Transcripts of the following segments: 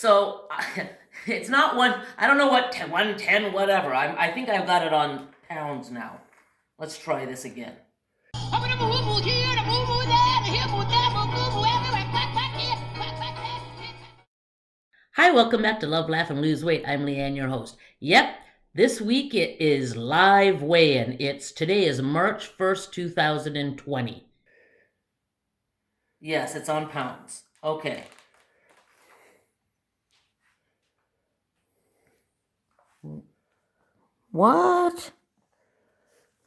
So it's not one. I don't know what 110, whatever. I think I've got it on pounds now. Let's try this again. Hi, welcome back to Love, Laugh, and Lose Weight. I'm Leanne, your host. Yep, this week it is live weigh-in. Today is March 1st, 2020. Yes, it's on pounds. Okay. What?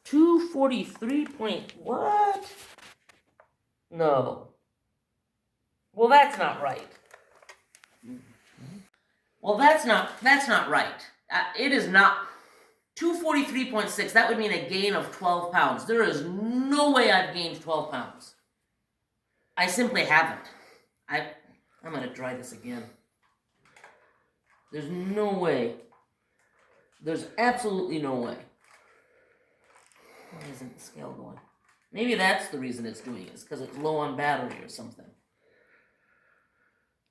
243 point what? No. Well, that's not right. Well, that's not right. It is not 243.6. That would mean a gain of 12 pounds. There is no way I've gained 12 pounds. I simply haven't. I'm going to try this again. There's no way. There's absolutely no way. Why isn't the scale going? Maybe that's the reason it's doing it. It's because it's low on battery or something.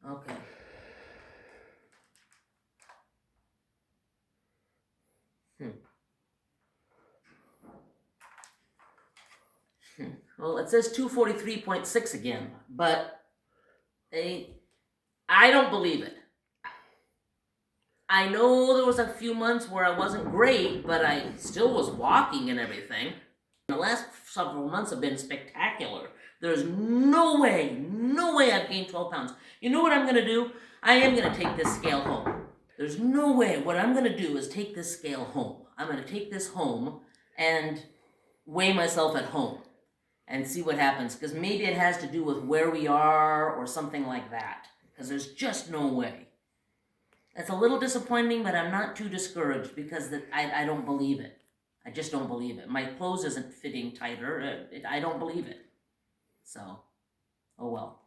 Okay. Well, it says 243.6 again, but I don't believe it. I know there was a few months where I wasn't great, but I still was walking and everything. The last several months have been spectacular. There's no way I've gained 12 pounds. You know what I'm going to do? I am going to take this scale home. There's no way. What I'm going to do is take this scale home. I'm going to take this home and weigh myself at home and see what happens, because maybe it has to do with where we are or something like that, because there's just no way. It's a little disappointing, but I'm not too discouraged because I don't believe it. I just don't believe it. My clothes isn't fitting tighter. I don't believe it. So, oh well.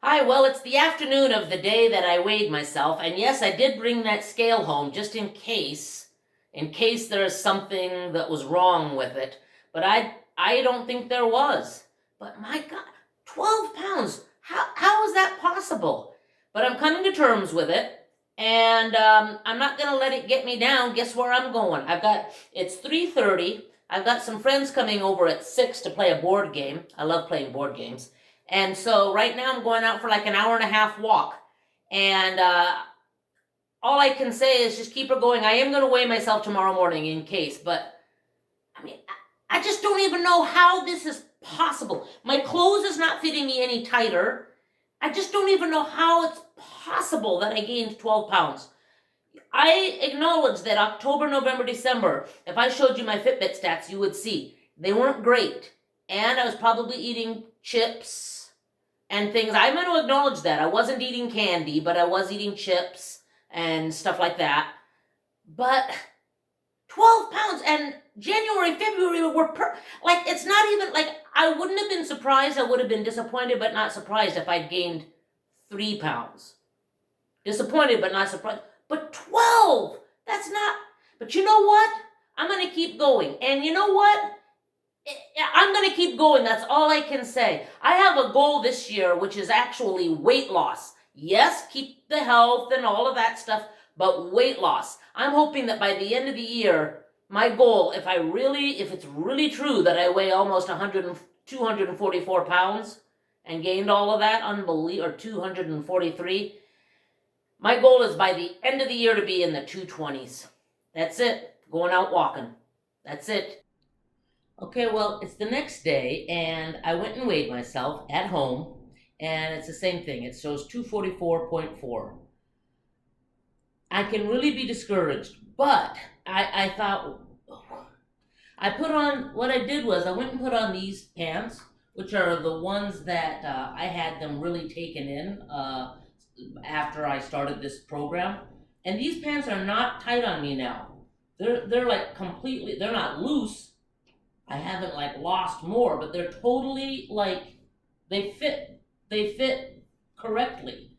Hi, well, it's the afternoon of the day that I weighed myself, and yes, I did bring that scale home just in case there's something that was wrong with it, but I don't think there was. But my God, 12 pounds, how is that possible? But I'm coming to terms with it, and I'm not going to let it get me down. Guess where I'm going? It's 3:30. I've got some friends coming over at 6 to play a board game. I love playing board games. And so right now I'm going out for like an hour and a half walk. And all I can say is just keep her going. I am going to weigh myself tomorrow morning in case. But, I mean, I just don't even know how this is possible. My clothes is not fitting me any tighter. I just don't even know how it's possible that I gained 12 pounds. I acknowledge that October, November, December, if I showed you my Fitbit stats, you would see they weren't great. And I was probably eating chips and things. I'm going to acknowledge that. I wasn't eating candy, but I was eating chips and stuff like that. But 12 pounds, and January, February were it's not even, I wouldn't have been surprised. I would have been disappointed, but not surprised if I'd gained 3 pounds. Disappointed, but not surprised. But 12, that's not, but you know what? I'm going to keep going. And you know what? I'm going to keep going. That's all I can say. I have a goal this year, which is actually weight loss. Yes, keep the health and all of that stuff, but weight loss. I'm hoping that by the end of the year, my goal, if it's really true that I weigh almost 244 pounds and gained all of that, or 243, my goal is by the end of the year to be in the 220s. That's it. Going out walking. That's it. Okay, well, it's the next day, and I went and weighed myself at home, and it's the same thing. It shows 244.4. I can really be discouraged, but I thought, what I did was I went and put on these pants, which are the ones that I had them really taken in after I started this program. And these pants are not tight on me now. They're like completely, they're not loose. I haven't like lost more, but they're totally like, they fit correctly.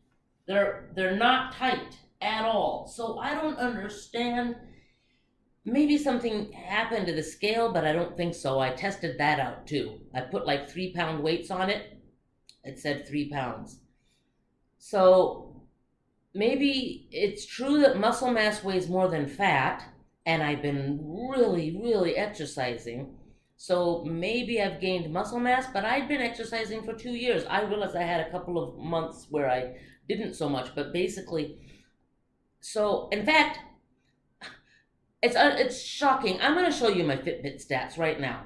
They're not tight at all. So I don't understand. Maybe something happened to the scale, but I don't think so. I tested that out too. I put like 3 pound weights on it. It said 3 pounds. So maybe it's true that muscle mass weighs more than fat, and I've been really, really exercising. So maybe I've gained muscle mass, but I'd been exercising for 2 years. I realized I had a couple of months where I didn't so much, but basically, so in fact, it's shocking. I'm going to show you my Fitbit stats right now.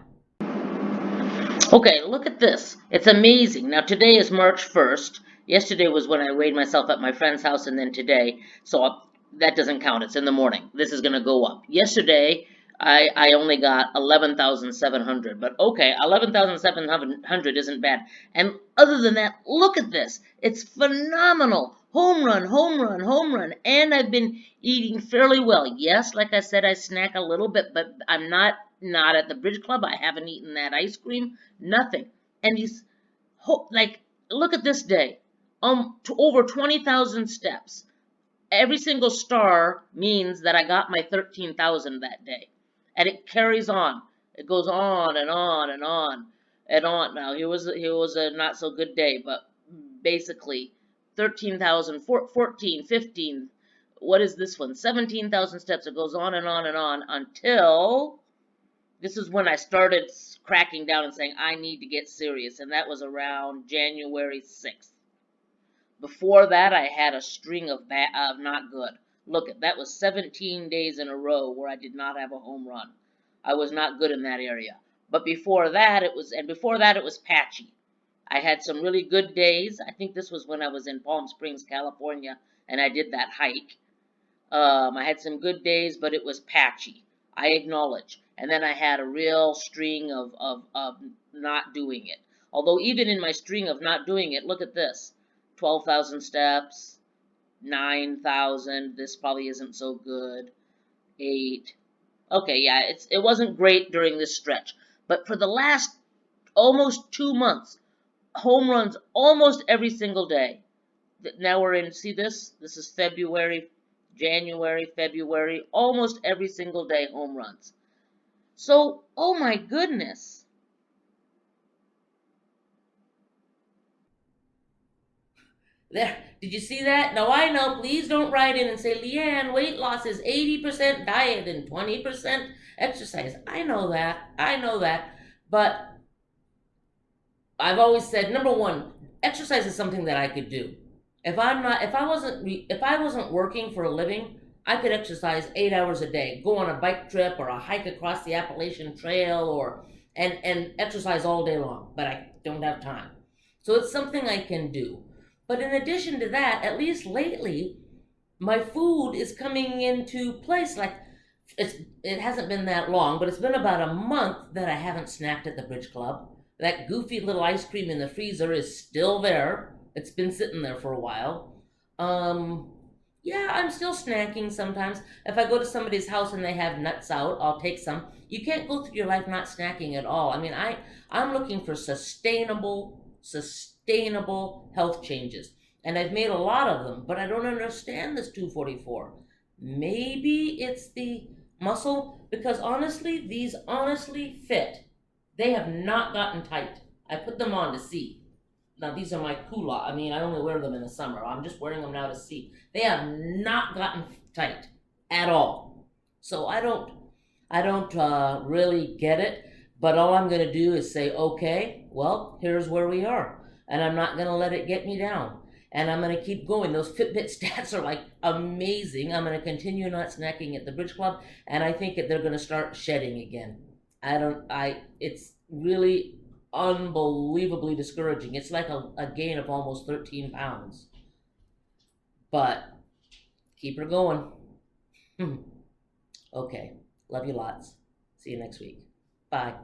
Okay, look at this. It's amazing. Now, today is March 1st. Yesterday was when I weighed myself at my friend's house, and then today. So that doesn't count. It's in the morning. This is going to go up. Yesterday, I only got 11,700. But okay, 11,700 isn't bad. And other than that, look at this. It's phenomenal. Home run, home run, home run. And I've been eating fairly well. Yes, like I said, I snack a little bit, but I'm not at the Bridge Club. I haven't eaten that ice cream. Nothing. And he's like, look at this day. To over 20,000 steps. Every single star means that I got my 13,000 that day. And it carries on. It goes on and on and on and on. Now, here was a not so good day, but basically 13,000, 14, 15, what is this one? 17,000 steps. It goes on and on and on until this is when I started cracking down and saying, I need to get serious. And that was around January 6th. Before that, I had a string of not good. Look, that was 17 days in a row where I did not have a home run. I was not good in that area. But before that, it was patchy. I had some really good days. I think this was when I was in Palm Springs, California, and I did that hike. I had some good days, but it was patchy. I acknowledge. And then I had a real string of not doing it. Although even in my string of not doing it, look at this. 12,000 steps, 9,000. This probably isn't so good. 8. Okay, yeah, it wasn't great during this stretch. But for the last almost 2 months, home runs almost every single day. Now we're in, see this? This is February, January, February, almost every single day home runs. So, oh my goodness. There, did you see that? Now I know, please don't write in and say, Leanne, weight loss is 80% diet and 20% exercise. I know that. I know that. But I've always said, number one, exercise is something that I could do. If I wasn't working for a living, I could exercise 8 hours a day, go on a bike trip or a hike across the Appalachian Trail, or and exercise all day long. But I don't have time, so it's something I can do. But in addition to that, at least lately, my food is coming into place. Like it hasn't been that long, but it's been about a month that I haven't snacked at the Bridge Club. That goofy little ice cream in the freezer is still there. It's been sitting there for a while. Um, yeah, I'm still snacking sometimes. If I go to somebody's house and they have nuts out, I'll take some. You can't go through your life not snacking at all. I mean, I'm looking for sustainable health changes. And I've made a lot of them, but I don't understand this 244. Maybe it's the muscle, because honestly, these honestly fit. They have not gotten tight. I put them on to see. Now these are my Kula. I mean, I only wear them in the summer. I'm just wearing them now to see. They have not gotten tight at all. So I don't really get it. But all I'm going to do is say, okay, well, here's where we are, and I'm not going to let it get me down. And I'm going to keep going. Those Fitbit stats are like amazing. I'm going to continue not snacking at the Bridge Club, and I think that they're going to start shedding again. It's really unbelievably discouraging. It's like a gain of almost 13 pounds. But keep her going. Okay. Love you lots. See you next week. Bye.